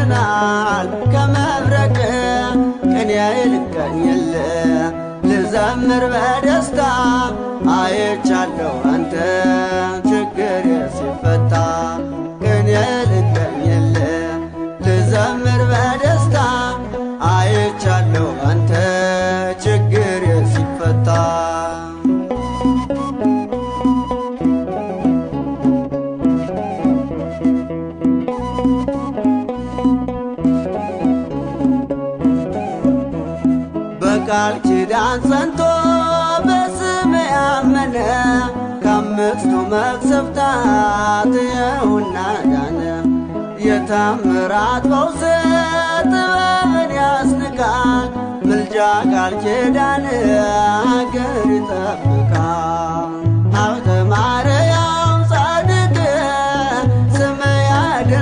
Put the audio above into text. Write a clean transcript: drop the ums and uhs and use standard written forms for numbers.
ይለናል ከመብረቅ ቅኔ ልቀኝል ልዘምር በደስታ አይቻለሁ አንተ ችግር ሲፈታ ቅኔ ልቀኝል ልዘምር በደስታ አይቻለሁ አንተ ችግር ሲፈታ በቃል ኪዳን ጸንቶ በስም ያመነ ከአምስቱ መቅሰፍታት ይኸውና ዳነ የተአምራት ፈውስ ጥበብን ያስንቃል ምልጃ ቃል ኪዳን አገር ይጠብቃል ሀብተ ማርያም